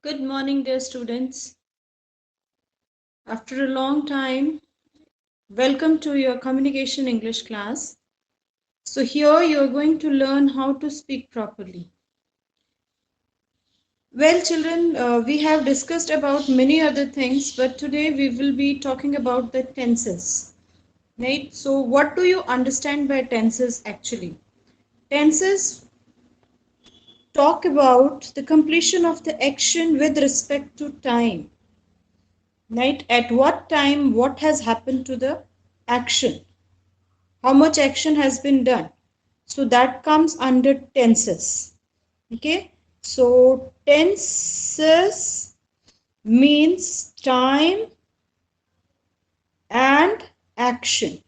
Good morning, dear students. After a long time, welcome to your Communication English class. So, here you are going to learn how to speak properly. Well, children, we have discussed about many other things, but today we will be talking about the tenses. Right? So, what do you understand by tenses actually? Tenses talk about the completion of the action with respect to time. Right? At what time, what has happened to the action? How much action has been done? So that comes under tenses. Okay, so tenses means time and action.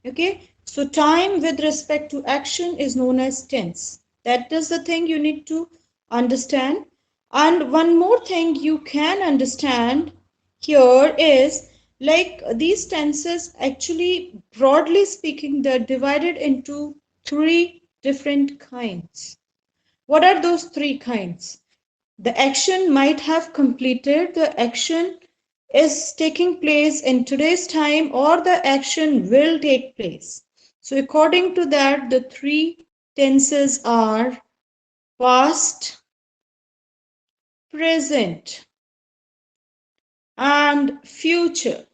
Okay, so time with respect to action is known as tense. That is the thing you need to understand. And one more thing you can understand here is, like, these tenses actually, broadly speaking, they're divided into three different kinds. What are those three kinds? The action might have completed, the action is taking place in today's time, or the action will take place. So according to that, the three tenses are past, present, and future.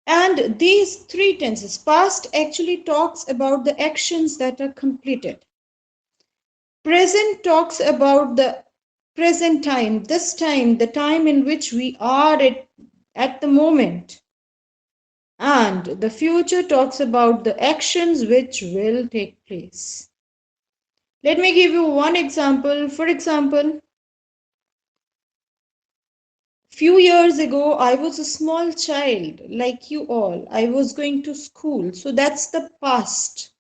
And these three tenses, past actually talks about the actions that are completed. Present talks about the present time, this time, the time in which we are at the moment. And the future talks about the actions which will take place. Let me give you one example. For example, few years ago, I was a small child like you all. I was going to school. So that's the past.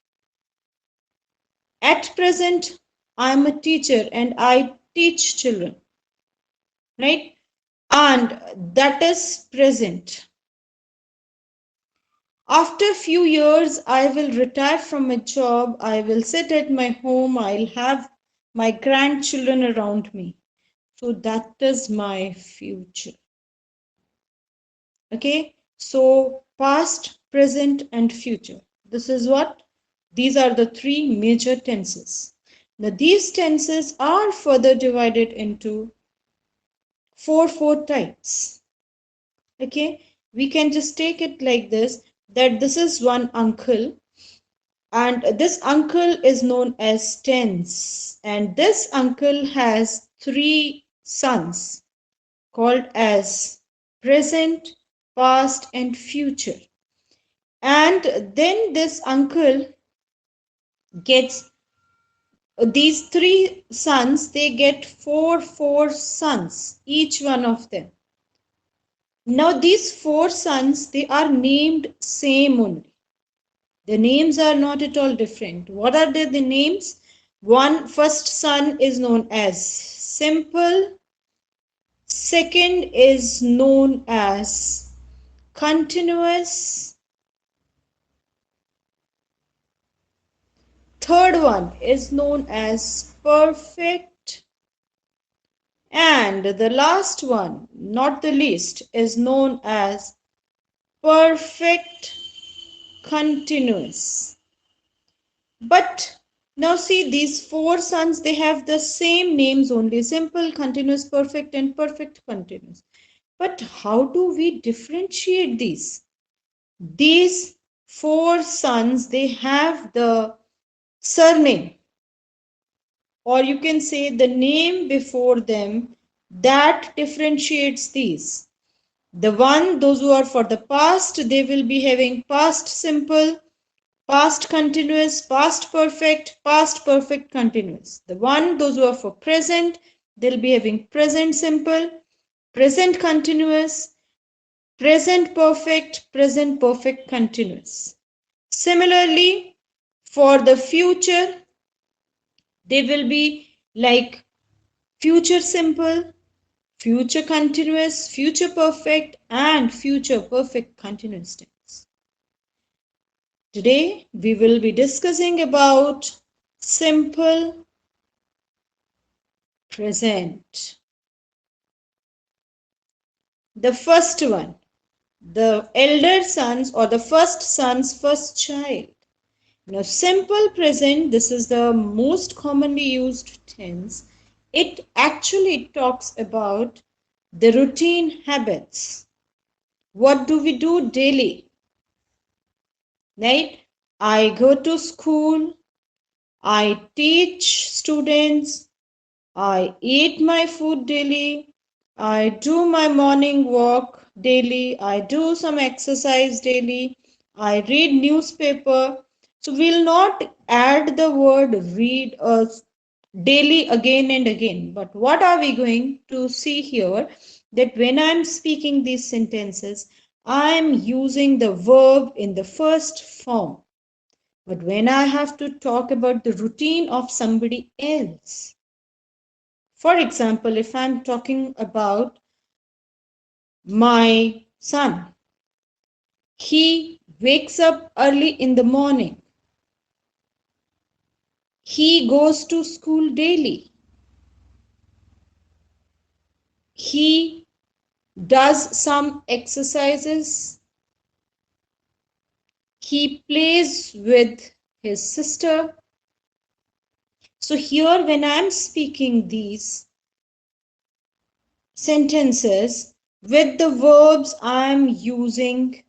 At present, I'm a teacher and I teach children, right? And that is present. After a few years, I will retire from my job. I will sit at my home. I'll have my grandchildren around me. So that is my future. Okay. So past, present, and future. This is what? These are the three major tenses. Now, these tenses are further divided into four types. Okay. We can just take it like this, that this is one uncle, and this uncle is known as tense, and this uncle has three sons called as present, past, and future. And then this uncle gets these three sons, they get four sons, each one of them. Now these four sons, they are named same only. The names are not at all different. What are the names? One first son is known as simple, second is known as continuous, third one is known as perfect, and the last one, not the least, is known as perfect continuous. But now see, these four sons, they have the same names only: simple, continuous, perfect, and perfect continuous. But how do we differentiate these? These four sons, they have the surname, or you can say the name before them, that differentiates these. The one, those who are for the past, they will be having past simple, past continuous, past perfect continuous. The one, those who are for present, they'll be having present simple, present continuous, present perfect continuous. Similarly, for the future, they will be like future simple, future continuous, future perfect, and future perfect continuous tense. Today, we will be discussing about simple present. The first one, the elder son's or the first son's first child. Now, simple present, this is the most commonly used tense. It actually talks about the routine habits. What do we do daily? Right? I go to school, I teach students, I eat my food daily, I do my morning walk daily, I do some exercise daily, I read newspaper. So we'll not add the word read daily again and again. But what are we going to see here? That when I'm speaking these sentences, I'm using the verb in the first form. But when I have to talk about the routine of somebody else, for example, if I'm talking about my son, he wakes up early in the morning. He goes to school daily. He does some exercises. He plays with his sister. So here when I'm speaking these sentences with the verbs, I'm using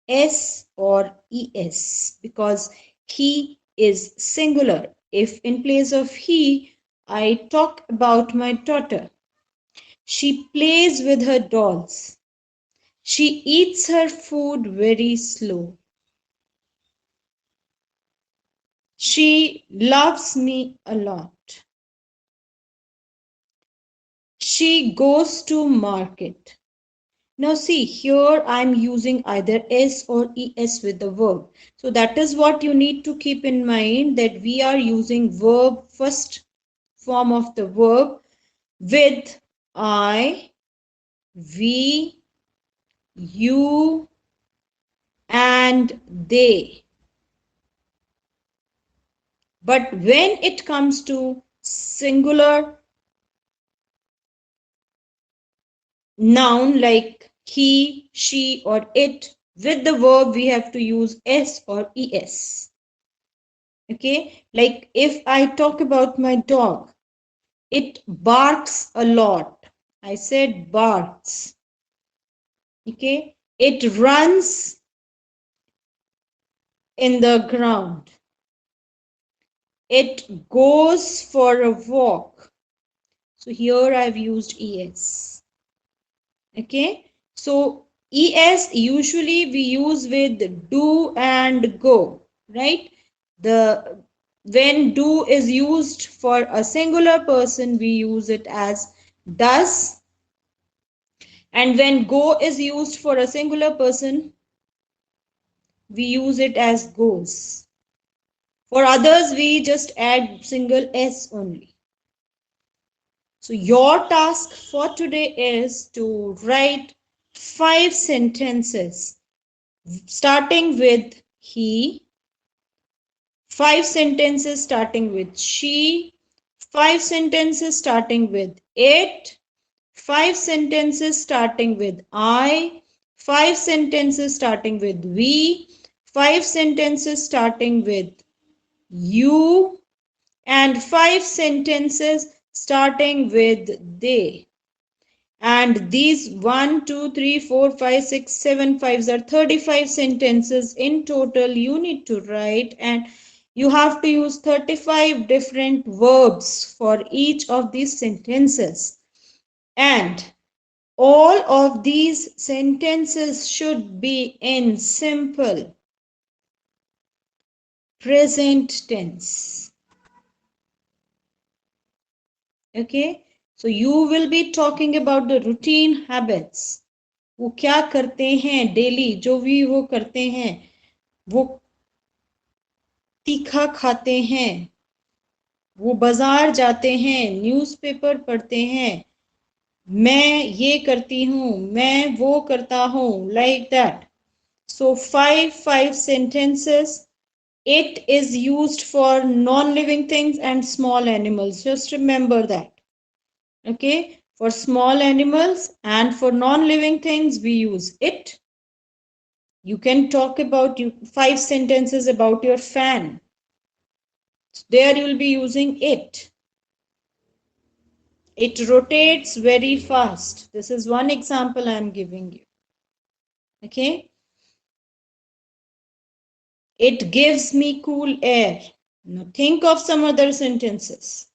S or ES because he is singular. If in place of he, I talk about my daughter. She plays with her dolls. She eats her food very slow. She loves me a lot. She goes to market. Now see, here I'm using either S or ES with the verb. So that is what you need to keep in mind, that we are using verb, first form of the verb, with I, we, you, and they. But when it comes to singular noun like he, she, or it, with the verb we have to use S or ES. Okay, like if I talk about my dog, it barks a lot. I said barks. Okay, it runs in the ground. It goes for a walk. So here I've used ES. Okay, so ES usually we use with do and go, right? The when do is used for a singular person, we use it as does, and when go is used for a singular person, we use it as goes. For others, we just add single S only. So your task for today is to write 5 sentences starting with he, 5 sentences starting with she, 5 sentences starting with it, 5 sentences starting with I, 5 sentences starting with we, 5 sentences starting with you, and 5 sentences starting with they. And these 1, 2, 3, 4, 5, 6, 7 fives are 35 sentences in total you need to write, and you have to use 35 different verbs for each of these sentences. And all of these sentences should be in simple present tense. Okay, so you will be talking about the routine habits. वो क्या करते हैं daily, जो भी वो करते हैं, वो तीखा खाते हैं, वो बाजार जाते हैं, न्यूज़पेपर पढ़ते हैं, मैं ये करती हूँ, मैं वो करता हूँ, like that. So 5 sentences. It is used for non-living things and small animals. Just remember that. Okay, for small animals and for non-living things, we use it. You can talk about 5 sentences about your fan. There you will be using it. It rotates very fast. This is one example I am giving you. Okay. It gives me cool air. Now think of some other sentences.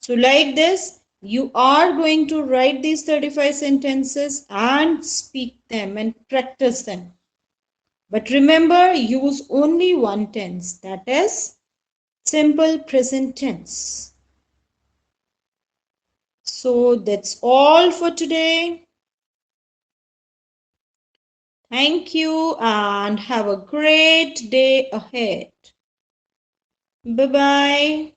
So like this, you are going to write these 35 sentences and speak them and practice them. But remember, use only one tense, that is simple present tense. So that's all for today. Thank you and have a great day ahead. Bye bye.